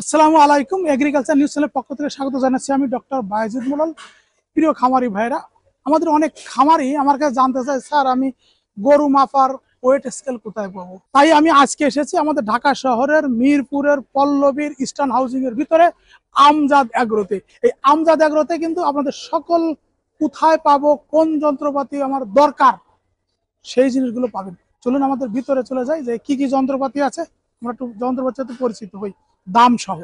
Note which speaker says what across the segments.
Speaker 1: আসসালামু আলাইকুম। Agriculture news চ্যানেলের পক্ষ থেকে স্বাগত জানাচ্ছি আমি ডক্টর বায়েজিদ মোলাল। প্রিয় খামারি ভাইরা, আমাদের অনেক খামারি আমার কাছে জানতে চায়, স্যার আমি গরু মাপার ওয়েট স্কেল কোথায় পাবো? তাই আমি আজকে এসেছি আমাদের ঢাকা শহরের মিরপুরের পল্লবীর ইস্টার্ন হাউজিং এর ভিতরে আমজাদ এগ্রোতে। এই আমজাদ এগ্রোতে কিন্তু আপনাদের সকল কোথায় পাবো, কোন যন্ত্রপাতি আমার দরকার, সেই জিনিসগুলো পাবেন। চলুন আমাদের ভিতরে চলে যাই, যে কি কি যন্ত্রপাতি আছে আমরা একটু যন্ত্রপাতির সাথে পরিচিত হই দাম সহ।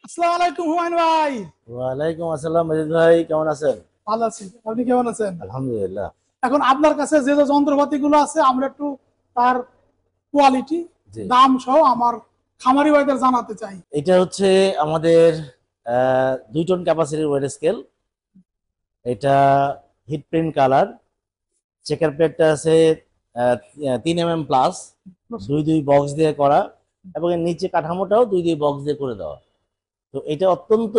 Speaker 1: আসসালামু আলাইকুম হুমায়ুন ভাই।
Speaker 2: ওয়ালাইকুম আসসালাম মজিদ ভাই, কেমন আছেন?
Speaker 1: ভালো আছি, আপনি কেমন আছেন?
Speaker 2: আলহামদুলিল্লাহ।
Speaker 1: এখন আপনার কাছে যে যে যন্ত্রপাতি গুলো আছে আমরা একটু তার কোয়ালিটি,
Speaker 2: জি,
Speaker 1: দাম সহ আমার খামারি ভাইদের জানাতে চাই।
Speaker 2: এটা হচ্ছে আমাদের 2 টন ক্যাপাসিটির ওয়েট স্কেল। এটা হিট প্রিন্ট কালার, চেকার প্লেটটা আছে 3 mm প্লাস, দুই বক্স দিয়ে করা, এবং এর নিচে কাঠামোটাও দুই বক্স দিয়ে করে দেওয়া। তো এটা অত্যন্ত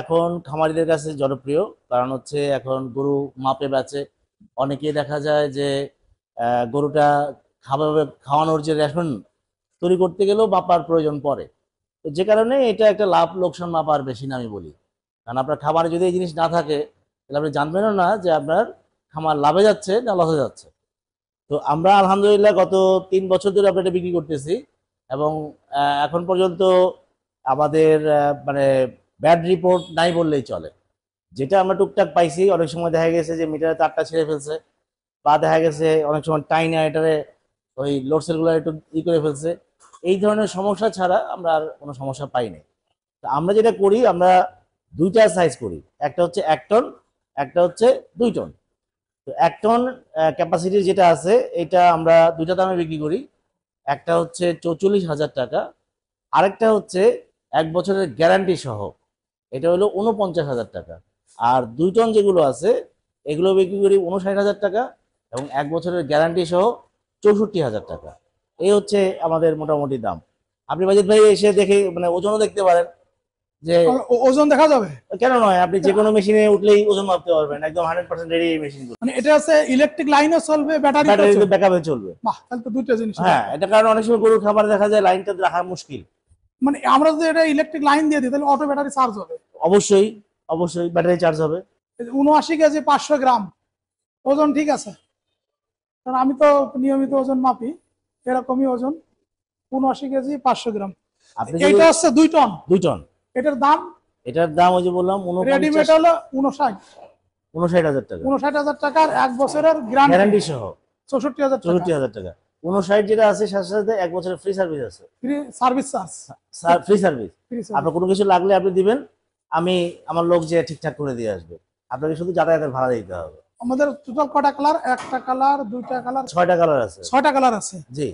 Speaker 2: এখন খামারিদের কাছে জনপ্রিয়, কারণ হচ্ছে এখন গরু মাপে বেচে। অনেকেই দেখা যায় যে গরুটা খাওয়ানোর যে রেশন তৈরি করতে গেলেও মাপার প্রয়োজন পড়ে। তো যে কারণে এটা একটা লাভ লোকসান মাপার বেশি না আমি বলি, কারণ আপনার খামারে যদি এই জিনিস না থাকে তাহলে আপনি জানবেনও না যে আপনার খামার লাভে যাচ্ছে না লসে যাচ্ছে। তো আমরা আলহামদুলিল্লাহ গত 3 বছর ধরে আমরা এটা বিক্রি করতেছি, এবং এখন পর্যন্ত আমাদের মানে ব্যাড রিপোর্ট নাই বললেই চলে। যেটা আমরা টুকটাক পাইছি, অনেক সময় দেখা গেছে যে মিটারে তারটা ছিঁড়ে ফেলছে, বা দেখা গেছে অনেক সময় টাইনা এটারে ওই লোডসেলগুলো একটু করে ফেলছে। এই ধরনের সমস্যা ছাড়া আমরা আর কোনো সমস্যা পাই নাই। তো আমরা যেটা করি, আমরা 2টা সাইজ করি, একটা হচ্ছে 1 টন, একটা হচ্ছে 2 টন। তো 1 টন ক্যাপাসিটির যেটা আছে এটা আমরা 2টা দামে বিক্রি করি। একটা হচ্ছে 44,000 টাকা, আরেকটা হচ্ছে 1 বছরের গ্যারান্টি সহ, এটা হলো 49,000 টাকা। আর 2 টন যেগুলো আছে এগুলো বিক্রি করি 59,000 টাকা, এবং 1 বছরের গ্যারান্টি সহ 64,000 টাকা। এই হচ্ছে আমাদের মোটামুটি দাম। আপনি বাজিত ভাই এসে দেখে মানে ওজনও দেখতে পারেন যে
Speaker 1: ওজন দেখা যাবে?
Speaker 2: কেন নয়, আপনি যে কোনো মেশিনে উঠলেই ওজন মাপতে পারবেন, একদম 100% রেডি এই মেশিনগুলো।
Speaker 1: মানে এটা আছে ইলেকট্রিক লাইনও চলবে, ব্যাটারি
Speaker 2: ব্যাকআপে চলবে।
Speaker 1: বাহ, তাহলে তো দুটো জিনিস।
Speaker 2: হ্যাঁ, এটা কারণ অনেক সময় গরুর খাবার দেখা যায় লাইনটা রাখা মুশকিল।
Speaker 1: মানে আমরা যদি এটা ইলেকট্রিক লাইন দিয়ে দিই তাহলে অটো ব্যাটারি চার্জ হবে?
Speaker 2: অবশ্যই, অবশ্যই ব্যাটারি চার্জ হবে।
Speaker 1: 79 কেজি 500 গ্রাম ওজন, ঠিক আছে? কারণ আমি তো নিয়মিত ওজন মাপি, এরকমই ওজন 79 কেজি 500 গ্রাম।
Speaker 2: আপনি
Speaker 1: এটা হচ্ছে 2 টন।
Speaker 2: 2 টন,
Speaker 1: এটার দাম?
Speaker 2: এটার দাম ওই যে বললাম
Speaker 1: রেডিমেড হলো
Speaker 2: 59,000 টাকা,
Speaker 1: 59,000 টাকার 1 বছরের
Speaker 2: গ্যারান্টি সহ
Speaker 1: 64,000 টাকা।
Speaker 2: 64,000 টাকা। 59 যেটা আছে সাথে সাথে 1 বছরের ফ্রি সার্ভিস আছে।
Speaker 1: Free service charge?
Speaker 2: Free service. আপনার কোনো কিছু লাগলে আপনি দিবেন, আমি আমার লোক যে ঠিকঠাক করে দিয়ে আসবে, আপনাকে শুধু যাতায়াতের ভাড়া দিতে হবে।
Speaker 1: আমাদের টোটাল কটা কালার? একটা কালার, দুইটা কালার,
Speaker 2: 6টা কালার আছে।
Speaker 1: 6টা কালার আছে।
Speaker 2: জি।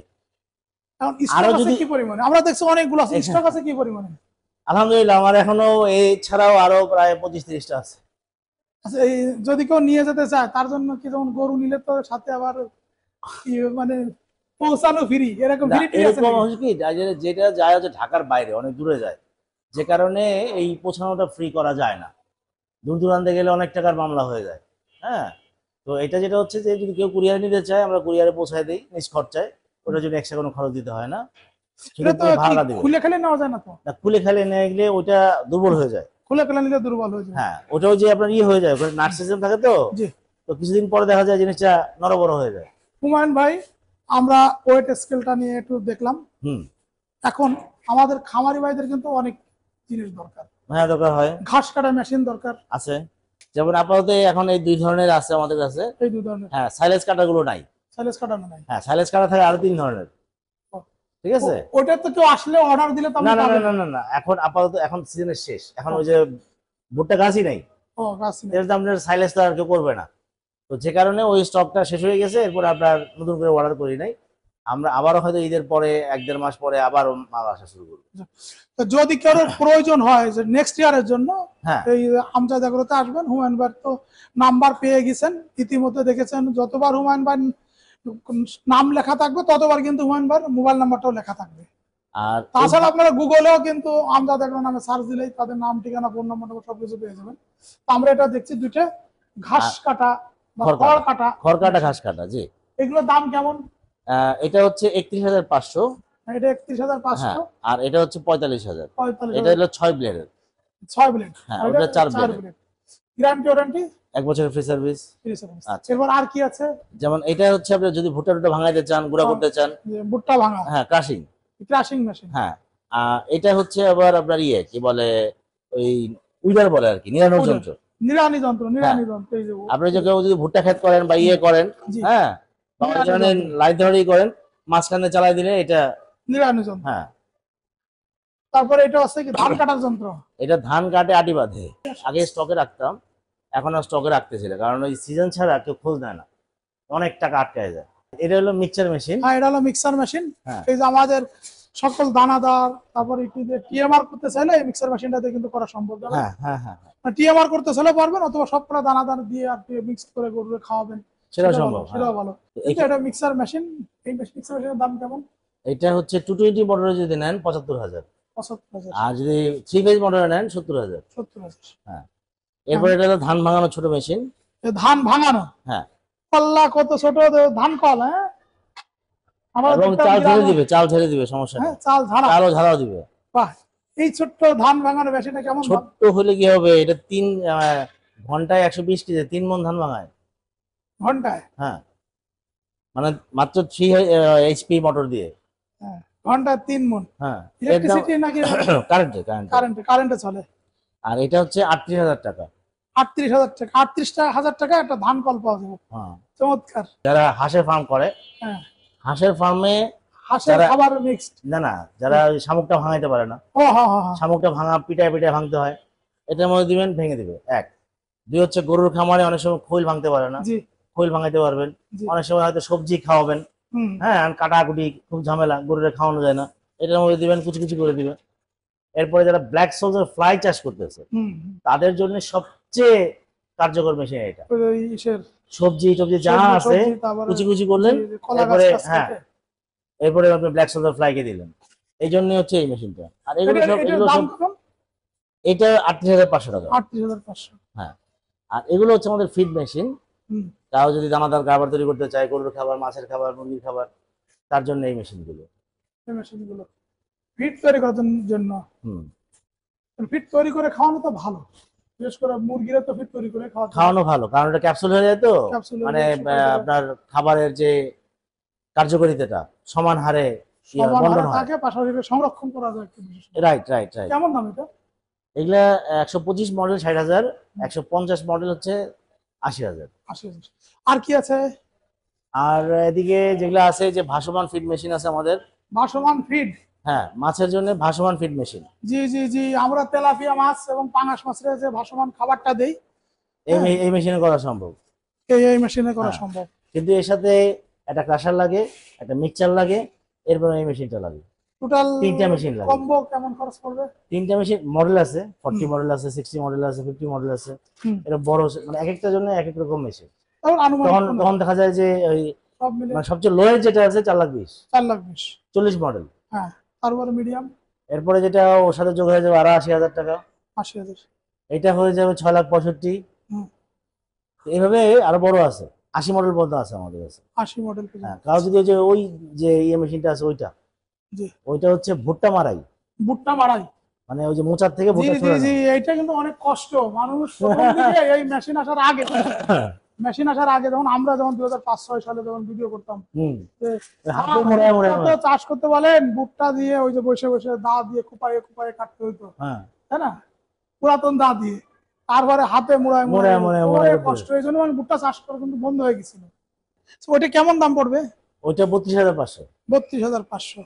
Speaker 1: এখন স্টক আছে কি পরিমাণে? আমরা দেখছি অনেকগুলো আছে, স্টক আছে কি পরিমাণে?
Speaker 2: আলহামদুলিল্লাহ আমার এখনো এই ছাড়াও আরো প্রায় 25-30টা আছে।
Speaker 1: আচ্ছা, এই যদি কেউ নিয়ে যেতে চায় তার জন্য কি, যেমন গরু নিলে তো সাথে আবার মানে পৌঁছানো ফ্রি, এরকম ফ্রি আছে
Speaker 2: এরকম
Speaker 1: নাকি?
Speaker 2: হচ্ছে কি, যেটা যায় হচ্ছে ঢাকার বাইরে অনেক দূরে যায়, যে কারণে এই পৌঁছানোটা ফ্রি করা যায় না। দূর দূরান্তে গেলে অনেক টাকার মামলা হয়ে যায়। হ্যাঁ, তো এটা যেটা হচ্ছে যে যদি কেউ কুরিয়ার নিতে চায় আমরা কুরিয়ারে পৌঁছায় দিই নিজ খরচায়, ওটার জন্য এক্সট্রা কোনো খরচ দিতে হয় না, শুধু
Speaker 1: এটা তো
Speaker 2: ভাড়াটা দিবে।
Speaker 1: খুলে খেলে নেওয়া যায় না তো?
Speaker 2: না, খুলে খালে নিয়ে গেলে ওটা দুর্বল হয়ে যায়।
Speaker 1: খুলে খেলে নিলে দুর্বল হয়ে যায়?
Speaker 2: হ্যাঁ, ওটাও যে আপনার ইয়ে হয়ে যায়, ওখানে নাট সিস্টেম থাকে, তো
Speaker 1: জি।
Speaker 2: তো কিছুদিন পরে দেখা যায় জিনিসটা নড়বড় হয়ে যায়।
Speaker 1: হুমায়ুন ভাই, আমরা ওয়েট স্কেলটা নিয়ে একটু দেখলাম। এখন আমাদের খামারি ভাইদের কিন্তু অনেক জিনিস দরকার।
Speaker 2: হ্যাঁ, দরকার হয়।
Speaker 1: ঘাস কাটা মেশিন দরকার
Speaker 2: আছে, যেমন আপাতত এখন এই 2 ধরনের আছে আমাদের কাছে।
Speaker 1: এই 2 ধরনের?
Speaker 2: হ্যাঁ, সাইলেজ কাটাগুলো নাই।
Speaker 1: সাইলেজ কাটানো নাই?
Speaker 2: হ্যাঁ, সাইলেজ কাটা থাকে আরো 3 ধরনের। ঠিক আছে,
Speaker 1: ওটা তো কেউ আসলে অর্ডার দিলে তো
Speaker 2: না না না না না, এখন আপাতত এখন সিজনের শেষ, এখন ওই যে ভুট্টা গাছই নাই।
Speaker 1: ও, গাছ নেই।
Speaker 2: এর দাম সাইলেজ তো আর কেউ করবে না, তো যে কারণে ওই স্টকটা শেষ হয়ে গেছে। এরপর আপনার নতুন করে অর্ডার করি নাই, আমরা আবারও হয়তো ঈদের পরে 1-1.5 মাস পরে আবার মাল আসা শুরু করবো।
Speaker 1: তো যদি কারো প্রয়োজন হয় যে নেক্সট ইয়ারের জন্য,
Speaker 2: হ্যাঁ,
Speaker 1: এই আমজাদ এগ্রোতে আসবেন। হুমায়ুন ভাই তো নাম্বার পেয়ে গেছেন, ইতিমধ্যে দেখেছেন। যতবার হুমায়ুন ভাই নাম লেখা থাকবে ততবার কিন্তু হুমায়ুন ভাই মোবাইল নাম্বারটাও লেখা থাকবে। আর তাছাড়া আপনারা গুগলেও কিন্তু আমজাদ এগ্রো নামে সার্চ দিলেই তাদের নাম, ঠিকানা, ফোন নাম্বার সবকিছু পেয়ে যাবেন। তো আমরা এটা দেখছি দুইটা ঘাস কাটা বা খড় কাটা
Speaker 2: ঘাস কাটা। জি।
Speaker 1: এগুলোর দাম কেমন?
Speaker 2: এটা হচ্ছে 31,500,
Speaker 1: এটা 31,500।
Speaker 2: হ্যাঁ, আর এটা হচ্ছে 45,000।
Speaker 1: 45,000।
Speaker 2: এটা হলো 6 ব্লেডের।
Speaker 1: 6 ব্লেড।
Speaker 2: হ্যাঁ,
Speaker 1: আর
Speaker 2: ওটা
Speaker 1: এটা
Speaker 2: 4
Speaker 1: 4
Speaker 2: ব্লেডের।
Speaker 1: ব্লেড। গ্যারান্টি ওয়ারেন্টি
Speaker 2: 1 বছরের ফ্রি সার্ভিস। আচ্ছা,
Speaker 1: এরপর আর কি আছে?
Speaker 2: যেমন এটা হচ্ছে আপনি যদি ভুট্টা টুটা ভাঙাইতে চান, গুঁড়া করতে চান,
Speaker 1: যে ভুট্টা ভাঙা
Speaker 2: হ্যাঁ ক্রাশিং।
Speaker 1: Crushing machine.
Speaker 2: হ্যাঁ, এটা হচ্ছে আবার আপনার ইয়ে কি বলে, ওই উইডার বলে আর কি, নিরানোর যন্ত্র।
Speaker 1: নিড়ানি যন্ত্র,
Speaker 2: হ্যাঁ,
Speaker 1: নিড়ানি যন্ত্র এই যে
Speaker 2: আপনি যে কেউ যদি ভুট্টা ক্ষেত করেন বা ইয়ে করেন,
Speaker 1: জি
Speaker 2: হ্যাঁ, বা ওই
Speaker 1: নিড়ানি
Speaker 2: ধরনের
Speaker 1: যন্ত্র।
Speaker 2: লাইন ধরেই করেন, মাঝখানে চালাই দিলে এটা।
Speaker 1: নিড়ানি যন্ত্র।
Speaker 2: হ্যাঁ,
Speaker 1: তারপরে এটা আছে কি ধান কাটার যন্ত্র।
Speaker 2: এটা ধান কাটে আটি বাঁধে। আগে স্টকে রাখতাম, এখন আর স্টকে রাখতেছিল, কারণ ওই সিজন ছাড়া কেউ খোঁজ দেয় না, অনেক টাকা আটকায় যায়। এটা হলো মিক্সচার মেশিন।
Speaker 1: হ্যাঁ, এটা হলো মিক্সার মেশিন।
Speaker 2: হ্যাঁ,
Speaker 1: এই যে আমাদের সকল দানাদার, তারপরে একটু যে টিএমআর করতে চাইলে এই মিক্সার মেশিনটাতে কিন্তু করা সম্ভব।
Speaker 2: হ্যাঁ, হ্যাঁ, হ্যাঁ,
Speaker 1: টিএমআর করতে চাইলে পারবেন, অথবা সবকটা দানাদার দিয়ে আর মিক্স করে গরুকে খাওয়াবেন,
Speaker 2: সেটা
Speaker 1: সেটাও
Speaker 2: সম্ভব।
Speaker 1: ভালো, সেটাও ভালো। কিন্তু এটা মিক্সার মেশিন। এই মিক্সার মেশিনের দাম কেমন?
Speaker 2: এটা হচ্ছে 220 মডেল যদি নেন 75,000,
Speaker 1: 75,000।
Speaker 2: আর যদি 3 ফেজ মডেলে নেন 70,000।
Speaker 1: 70,000।
Speaker 2: হ্যাঁ, এরপরে এটা হলো ধান ভাঙানো ছোট মেশিন।
Speaker 1: ধান ভাঙানো।
Speaker 2: হ্যাঁ,
Speaker 1: কল্লা কত ছোট ধান কল। হ্যাঁ, আমরা
Speaker 2: এবং
Speaker 1: দেখতাম
Speaker 2: চাল ঝেড়ে
Speaker 1: গ্রামে।
Speaker 2: দিবে, চাল ঝেড়ে দিবে, সমস্যা
Speaker 1: হ্যাঁ,
Speaker 2: নেই।
Speaker 1: চাল ঝাড়া।
Speaker 2: চালও ঝাড়াও দিবে।
Speaker 1: বাহ, এই ছোট্ট ধান ভাঙানো মেশিনটা কেমন দাম?
Speaker 2: ছোট্ট হলে কি হবে, এটা 3 ঘন্টায় 120 কেজি, 3 মণ ধান ভাঙায়।
Speaker 1: ঘন্টায়?
Speaker 2: হ্যাঁ, মানে মাত্র 3 এইচপি মোটর দিয়ে।
Speaker 1: হ্যাঁ, ঘন্টায় 3 মণ।
Speaker 2: হ্যাঁ,
Speaker 1: ইলেকট্রিসিটি নাকি
Speaker 2: কারেন্টে।
Speaker 1: কারেন্টে চলে?
Speaker 2: আর এটা হচ্ছে 38,000 টাকা।
Speaker 1: 38,000 টাকা? 38,000 টাকা একটা ধান কল পাওয়া যাবে।
Speaker 2: হ্যাঁ,
Speaker 1: চমৎকার।
Speaker 2: যারা হাঁসের ফার্ম করে,
Speaker 1: হ্যাঁ,
Speaker 2: হাঁসের ফার্মে,
Speaker 1: হাঁসের
Speaker 2: যারা-
Speaker 1: খাবার মিক্সড।
Speaker 2: না, যারা ওই শামুকটা ভাঙাইতে পারে না,
Speaker 1: ও হ্যাঁ হ্যাঁ হ্যাঁ।
Speaker 2: শামুকটা ভাঙা পিটায় পিটায় ভাঙতে হয়, এটার মধ্যে দিবেন, ভেঙে দিবে। 1 2 হচ্ছে গরুর খামারে অনেক সময় খৈল ভাঙতে পারে না,
Speaker 1: জি
Speaker 2: খৈল ভাঙাইতে পারবেন।
Speaker 1: জি।
Speaker 2: অনেক সময় হয়তো সবজি খাওয়াবেন,
Speaker 1: হুম।
Speaker 2: হ্যাঁ, আর কাটাকুটি খুব ঝামেলা, গরুরে খাওয়ানো যায় না, এটার মধ্যে দিবেন, কুচি কুচি করে দিবেন। এরপরে যারা ব্ল্যাক সোলজার ফ্লাই চাষ করতেছে,
Speaker 1: হুম।
Speaker 2: তাদের জন্য সবচেয়ে কার্যকর মেশিন এটা।
Speaker 1: ওই ইসের
Speaker 2: সবজি টবজি যা
Speaker 1: সবজি,
Speaker 2: আছে
Speaker 1: তারপরে
Speaker 2: কুচি কুচি করলেন,
Speaker 1: কলা গাছ
Speaker 2: এরপরে
Speaker 1: টাছ
Speaker 2: হ্যাঁ,
Speaker 1: কেটে।
Speaker 2: এরপরে আপনি ব্ল্যাক সোলজার ফ্লাইকে দিলেন। এই জন্য হচ্ছে এই মেশিনটা। আর এগুলো সব
Speaker 1: এটার
Speaker 2: এগুলো
Speaker 1: দাম
Speaker 2: সব
Speaker 1: কেমন?
Speaker 2: এটা 38,500 টাকা।
Speaker 1: 38,500।
Speaker 2: হ্যাঁ, আর এগুলো হচ্ছে আমাদের ফিড মেশিন।
Speaker 1: হুম।
Speaker 2: তাও যদি দানাদার খাবার তৈরি করতে চায়, গরুর খাবার, মাছের খাবার, মুরগির খাবার, তার জন্য এই মেশিনগুলো।
Speaker 1: এই মেশিনগুলো ফিড তৈরি করার জন্য।
Speaker 2: হুম,
Speaker 1: ফিড তৈরি করে খাওয়ানো তো ভালো, বিশেষ করে মুরগিরা তো ফিড তৈরি করে
Speaker 2: খাওয়ানো ভালো, কারণ এটা ক্যাপসুল হয়ে যায় তো,
Speaker 1: ক্যাপসুল
Speaker 2: মানে আপনার খাবারের যে কার্যকারিতাটা সমান হারে
Speaker 1: সমান
Speaker 2: বন্টন
Speaker 1: হারে
Speaker 2: হয়।
Speaker 1: থাকে, পাশাপাশি সংরক্ষণ করা যায় একটু বেশি।
Speaker 2: রাইট।
Speaker 1: কেমন দাম এটা?
Speaker 2: এগুলা 125 মডেল 60,000, 150 মডেল হচ্ছে 80,000।
Speaker 1: 80,000। আর কি আছে?
Speaker 2: আর এদিকে যেগুলো আছে, যে ভাসমান ফিড মেশিন আছে আমাদের।
Speaker 1: ভাসমান ফিড?
Speaker 2: হ্যাঁ, মাছের জন্য ভাসমান ফিড মেশিন।
Speaker 1: জি জি জি, আমরা তেলাপিয়া মাছ এবং পাঙাশ মাছের যে ভাসমান খাবারটা দেই,
Speaker 2: এই মেশিনে করা সম্ভব।
Speaker 1: এই মেশিনে করা
Speaker 2: হ্যাঁ।
Speaker 1: সম্ভব।
Speaker 2: কিন্তু এর সাথে একটা ক্রাশার লাগে, একটা মিক্সচার লাগে, এরপর এই মেশিনটা লাগে।
Speaker 1: টোটাল
Speaker 2: 3টা মেশিন লাগে।
Speaker 1: কম্বো কেমন খরচ পড়বে?
Speaker 2: 3টা মেশিন মডেল আছে, 40 মডেল আছে, 60 মডেল আছে, 50 মডেল আছে।
Speaker 1: হুম।
Speaker 2: এটা বড়, মানে এক একটা জন্য এক এক রকম মেশিন।
Speaker 1: তখন আনুমানিক
Speaker 2: তখন তখন দেখা যায় যে ওই
Speaker 1: সব মিলে
Speaker 2: মানে সবচেয়ে লোয়ের যেটা আছে 4,20,000,
Speaker 1: 4,20,000।
Speaker 2: 40 মডেল।
Speaker 1: হ্যাঁ, তারপরে মিডিয়াম
Speaker 2: এরপরে যেটা ওর সাথে যোগ হয়ে যাবে 80,000 টাকা।
Speaker 1: 80,000।
Speaker 2: এটা হয়ে যাবে 6,65,000।
Speaker 1: হুম।
Speaker 2: এইভাবে আরো বড় আছে, 80 মডেল পর্যন্ত আছে আমাদের কাছে।
Speaker 1: 80 মডেল পর্যন্ত।
Speaker 2: হ্যাঁ, কারো যদি ওই যে ইয়ে মেশিনটা আছে
Speaker 1: জি।
Speaker 2: ওইটা হচ্ছে ভুট্টা মারাই,
Speaker 1: ভুট্টা মারাই।
Speaker 2: মানে ওই যে মোচার থেকে
Speaker 1: জি
Speaker 2: ভুট্টা
Speaker 1: জি
Speaker 2: ছড়ানো।
Speaker 1: জি, এইটা কিন্তু অনেক কষ্ট। মানুষ প্রথম দিকে এই মেশিন আসার আগে, যখন আমরা 2005-06 সালে যখন ভিডিও করতাম,
Speaker 2: হুম,
Speaker 1: যে
Speaker 2: হাতে মোড়ায় মোড়ায়
Speaker 1: ভুট্টা তো চাষ করতে বলেন, ভুট্টা দিয়ে ওই যে বসে বসে দা দিয়ে কুপায়ে কুপায়ে কাটতে হইতো,
Speaker 2: হ্যাঁ,
Speaker 1: তাই না? পুরাতন দা দিয়ে, তারপরে হাতে মোড়ায়
Speaker 2: মোড়ায় মোড়ায়
Speaker 1: কষ্ট। এই জন্য ভুট্টা চাষ করা কিন্তু বন্ধ হয়ে গেছিল। তো ওইটা কেমন দাম পড়বে?
Speaker 2: ওইটা 32,500।
Speaker 1: 32,500।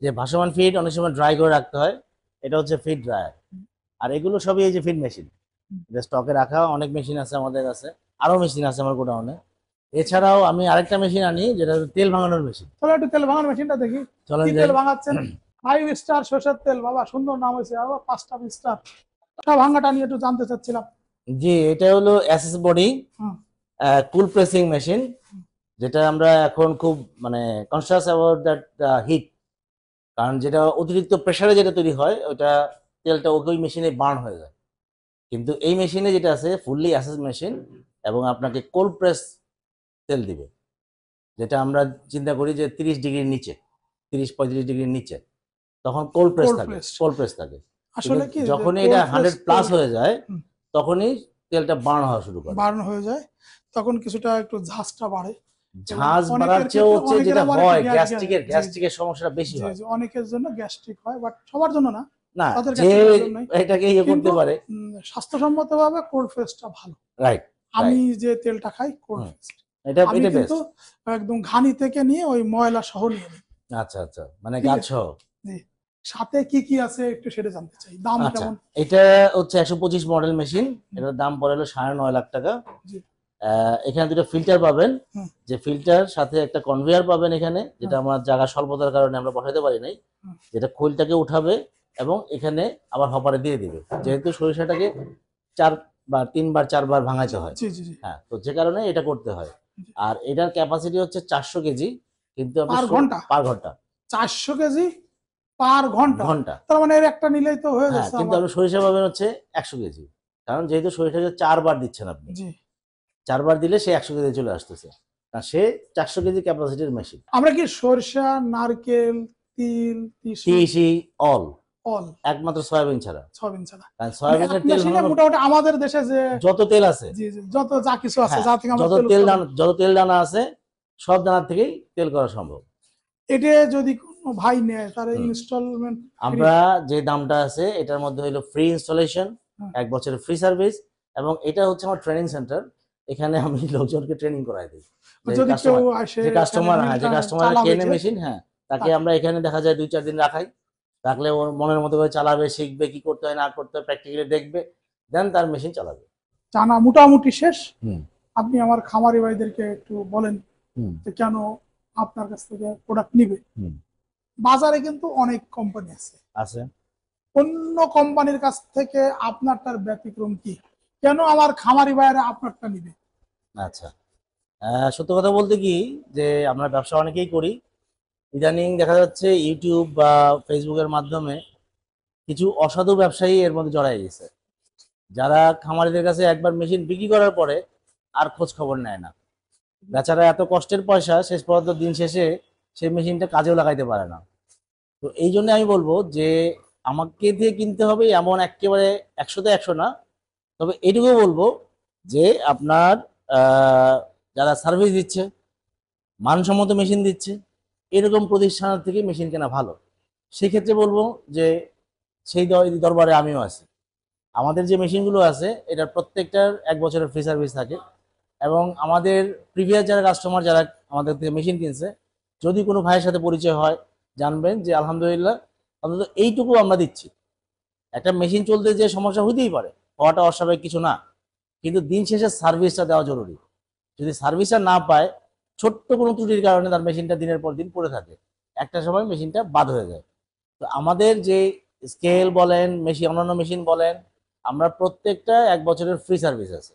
Speaker 2: যে ভাসমান ফিড অনেক সময় ড্রাই করে রাখতে হয়, এটা হচ্ছে ফিড ড্রায়ার। আর এগুলো সবই এই যে ফিড মেশিন, যে স্টকে রাখা অনেক মেশিন আছে আমাদের কাছে, আরো মেশিন আছে আমার গোডাউনে। এছাড়াও আমি আরেকটা মেশিন আনি, যেটা হচ্ছে তেল ভাঙানোর মেশিন।
Speaker 1: চলো একটু তেল ভাঙার মেশিনটা দেখি।
Speaker 2: চলেন
Speaker 1: কি
Speaker 2: যাই।
Speaker 1: তেল ভাঙাচ্ছেন? 5 স্টার সরষের তেল। বাবা, সুন্দর নাম হয়েছে। আবার 5টা স্টার। ভাঙাটা নিয়ে একটু জানতে চাচ্ছিলাম।
Speaker 2: জি, এটা হলো এসএস বডি
Speaker 1: হুম।
Speaker 2: কুল প্রেসিং মেশিন, যেটা আমরা এখন খুব মানে কনসিয়াস অ্যাবাউট দ্যাট হিট, কারণ যেটা অতিরিক্ত প্রেসারে যেটা তৈরি হয়, ওটা তেলটা ওই মেশিনে বার্ন হয়ে যায়। কিন্তু এই মেশিনে যেটা আছে ফুললি অ্যাসেস মেশিন, এবং আপনাকে কোল্ড প্রেস তেল দিবে, যেটা আমরা চিন্তা করি যে 30 ডিগ্রির নিচে, 30-35 ডিগ্রির নিচে, তখন কোল্ড প্রেস
Speaker 1: Cold
Speaker 2: থাকে,
Speaker 1: pressed।
Speaker 2: কোল্ড প্রেস থাকে।
Speaker 1: আসলে কি
Speaker 2: যখনই এটা 100+ হয়ে যায়
Speaker 1: হুম।
Speaker 2: তখনই তেলটা বার্ন হওয়া শুরু করে।
Speaker 1: বার্ন হয়ে যায়, তখন কিছুটা একটু ঝাঁজটা বাড়ে।
Speaker 2: ঝাঁজ
Speaker 1: অনেকের
Speaker 2: বাড়ার চেয়েও
Speaker 1: ক্ষেত্রে
Speaker 2: হচ্ছে
Speaker 1: অনেকের
Speaker 2: যেটা
Speaker 1: আবার
Speaker 2: হয়
Speaker 1: একটু
Speaker 2: গ্যাস্ট্রিকের সমস্যাটা বেশি হয়।
Speaker 1: অনেকের জন্য গ্যাস্ট্রিক হয়, বাট সবার জন্য না,
Speaker 2: না,
Speaker 1: তাদের
Speaker 2: যে
Speaker 1: gastric problem নাই।
Speaker 2: এটাকে ইয়ে করতে
Speaker 1: কিন্তু
Speaker 2: পারে।
Speaker 1: স্বাস্থ্যসম্মতভাবে কোল্ড প্রেসটা ভালো।
Speaker 2: রাইট,
Speaker 1: আমি যে তেলটা খাই কোল্ড
Speaker 2: হুম।
Speaker 1: প্রেসড।
Speaker 2: এটা
Speaker 1: আমি
Speaker 2: এটা
Speaker 1: কিন্তু
Speaker 2: বেস্ট।
Speaker 1: একদম ঘানি থেকে নিয়ে ওই ময়লা সহ নিয়ে নিই।
Speaker 2: আচ্ছা আচ্ছা, মানে
Speaker 1: ঠিক
Speaker 2: গাছ
Speaker 1: আছে?
Speaker 2: সহ।
Speaker 1: জি। সাথে কি কি আছে একটু সেটা জানতে চাই। দাম
Speaker 2: আচ্ছা,
Speaker 1: কেমন?
Speaker 2: এটা হচ্ছে 125 মডেল মেশিন। এটার দাম পড়ে হলো 9.5 লাখ টাকা।
Speaker 1: জি।
Speaker 2: এখানে দুটো ফিল্টার পাবেন,
Speaker 1: হুম।
Speaker 2: যে ফিল্টার সাথে একটা কনভেয়ার পাবেন এখানে, যেটা
Speaker 1: হুম।
Speaker 2: আমার জায়গা স্বল্পতার কারণে আমরা বসাতে পারি নাই,
Speaker 1: হুম।
Speaker 2: যেটা খোলটাকে উঠাবে এবং এখানে আবার হপারে দিয়ে দিবে, যেহেতু সরিষাটাকে 3 বার 4 বার ভাঙাইতে হয়।
Speaker 1: জি জি জি।
Speaker 2: হ্যাঁ, তো যে কারণে এটা করতে হয়।
Speaker 1: জি।
Speaker 2: আর এটার ক্যাপাসিটি হচ্ছে 400 কেজি, কিন্তু আপনি
Speaker 1: পার ঘন্টা?
Speaker 2: পার ঘন্টা
Speaker 1: 400 কেজি পার ঘন্টা?
Speaker 2: ঘন্টা
Speaker 1: তার মানে এর একটা নিলেই তো হয়ে
Speaker 2: হ্যাঁ,
Speaker 1: যাচ্ছে
Speaker 2: কিন্তু
Speaker 1: আমার।
Speaker 2: আপনি সরিষা পাবেন হচ্ছে 100 কেজি, কারণ যেহেতু সরিষাকে 4 বার দিচ্ছেন আপনি,
Speaker 1: জি।
Speaker 2: 4 বার দিলে সে 100 কেজি চলে আসতেছে, আর সে 400 কেজি ক্যাপাসিটির মেশিন।
Speaker 1: আমরা কি সরষা, নারকেল, তিল, তিসি
Speaker 2: টিসি অল,
Speaker 1: অল
Speaker 2: একমাত্র সয়াবিন ছাড়া।
Speaker 1: সয়াবিন ছাড়া?
Speaker 2: কারণ
Speaker 1: মানে
Speaker 2: সয়াবিনের
Speaker 1: এক
Speaker 2: তেল
Speaker 1: মেশিনে
Speaker 2: বানানো
Speaker 1: মোটামুটি আমাদের দেশে যে
Speaker 2: যত তেল আছে,
Speaker 1: জি জি যত যা কিছু আছে,
Speaker 2: হ্যাঁ,
Speaker 1: যা থেকে আমরা তেল
Speaker 2: যত তেল দানা আছে সব দানার থেকেই তেল করা সম্ভব।
Speaker 1: এটা যদি কোনো ভাই নেয় তার
Speaker 2: হুম।
Speaker 1: ইনস্টলমেন্ট
Speaker 2: আমরা যে দামটা আছে এটার মধ্যে হলো ফ্রি ইনস্টলেশন,
Speaker 1: হুম।
Speaker 2: 1 বছরের ফ্রি সার্ভিস, এবং এটা হচ্ছে আমার ট্রেনিং সেন্টার। এখানে আমি লোকজনকে ট্রেনিং করাই দিই।
Speaker 1: যদি কেউ আসে
Speaker 2: যে কাস্টমার, হ্যাঁ, যে কাস্টমার
Speaker 1: চালাবে
Speaker 2: কেনে
Speaker 1: যে,
Speaker 2: মেশিন, হ্যাঁ, তাকে
Speaker 1: তাকে।
Speaker 2: আমরা এখানে দেখা যায় 2-4 দিন রাখাই, রাখলে ওর মনের মতো করে চালাবে, শিখবে কি করতে হয় না করতে হয়, প্র্যাকটিক্যালি দেখবে, দেন তার মেশিন চালাবে।
Speaker 1: জানা মোটামুটি শেষ।
Speaker 2: হুম
Speaker 1: আপনি আমার খামারি ভাইদেরকে একটু বলেন
Speaker 2: হুম
Speaker 1: যে কেন আপনার কাছ থেকে প্রোডাক্ট নিবে।
Speaker 2: হুম
Speaker 1: বাজারে কিন্তু অনেক কোম্পানি আছে,
Speaker 2: আছে।
Speaker 1: অন্য কোম্পানির কাছ থেকে আপনারটার ব্যতিক্রম কি? কেন আমার খামারি ভাইয়েরা আপনারটা নিবে?
Speaker 2: আচ্ছা, সত্য কথা বলতে কি, যে আমরা ব্যবসা অনেকেই করি, ইদানিং দেখা যাচ্ছে ইউটিউব বা ফেসবুকের মাধ্যমে কিছু অসাধু ব্যবসায়ী এর মধ্যে জড়াই গেছে, যারা খামারিদের কাছে একবার মেশিন বিক্রি করার পরে আর খোঁজ খবর নেয় না। বেচারা এত কষ্টের পয়সা শেষ পর্যন্ত দিন শেষে সেই মেশিনটা কাজেও লাগাইতে পারে না। তো এই জন্য আমি বলবো যে আমাকে দিয়ে কিনতে হবে এমন একেবারে 100-তে 100 না, তবে এইটুকু বলবো যে আপনার যারা সার্ভিস দিচ্ছে, মানসম্মত মেশিন দিচ্ছে, এরকম প্রতিষ্ঠানের থেকে মেশিন কেনা ভালো। সেক্ষেত্রে বলবো যে সেই দরবারে আমিও আছি। আমাদের যে মেশিনগুলো আছে এটার প্রত্যেকটার 1 বছরের ফ্রি সার্ভিস থাকে, এবং আমাদের প্রিভিয়াস যারা কাস্টমার যারা আমাদের থেকে মেশিন কিনছে, যদি কোনো ভাইয়ের সাথে পরিচয় হয়, জানবেন যে আলহামদুলিল্লাহ অন্তত এইটুকু আমরা দিচ্ছি। একটা মেশিন চলতে যে সমস্যা হইতেই পারে, হওয়াটা অস্বাভাবিক কিছু না, কিন্তু দিন শেষে সার্ভিসটা দেওয়া জরুরি। যদি সার্ভিসটা না পায়, ছোট্ট কোনো ত্রুটির কারণে তার মেশিনটা দিনের পর দিন পড়ে থাকে, একটা সময় মেশিনটা বাদ হয়ে যায়। তো আমাদের যে স্কেল বলেন, মেশিন, অন্যান্য মেশিন বলেন, আমরা প্রত্যেকটা 1 বছরের ফ্রি সার্ভিস আছে।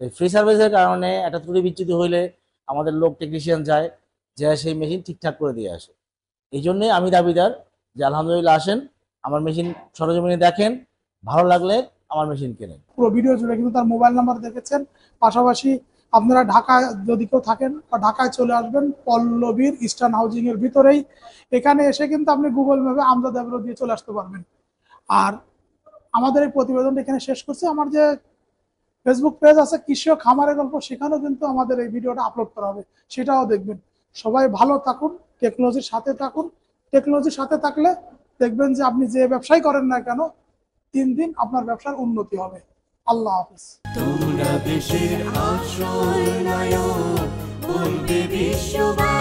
Speaker 2: এই ফ্রি সার্ভিসের কারণে একটা ত্রুটি বিচ্যুতি হইলে আমাদের লোক টেকনিশিয়ান যায়, যে সেই মেশিন ঠিকঠাক করে দিয়ে আসে। এই জন্যই আমি দাবিদার যে আলহামদুলিল্লাহ আসেন, আমার মেশিন সরজমিনে দেখেন, ভালো লাগলে আমার মেশিন কেনেন।
Speaker 1: পুরো ভিডিও জুড়ে কিন্তু তার মোবাইল নাম্বার দেখেছেন। পাশাপাশি আপনারা ঢাকায় যদি কেউ থাকেন বা ঢাকায় চলে আসবেন, পল্লবীর ইস্টার্ন হাউজিং এর ভিতরেই। এখানে এসে কিন্তু আপনি গুগল ম্যাপে আমজাদ এগ্রো দিয়ে চলে আসতে পারবেন। আর আমাদের এই প্রতিবেদনটা এখানে শেষ করছি। আমার যে ফেসবুক পেজ আছে কৃষি ও খামারের গল্প, সেখানেও কিন্তু আমাদের এই ভিডিওটা আপলোড করা হবে, সেটাও দেখবেন। সবাই ভালো থাকুন, টেকনোলজির সাথে থাকুন। টেকনোলজির সাথে থাকলে দেখবেন যে আপনি যে ব্যবসায় করেন না কেন, দিন দিন আপনার ব্যবসার উন্নতি হবে। আল্লাহ হাফেজ।
Speaker 3: তোমরা দেশের আসল নায়ক, বলবে বিশ্ববাসী।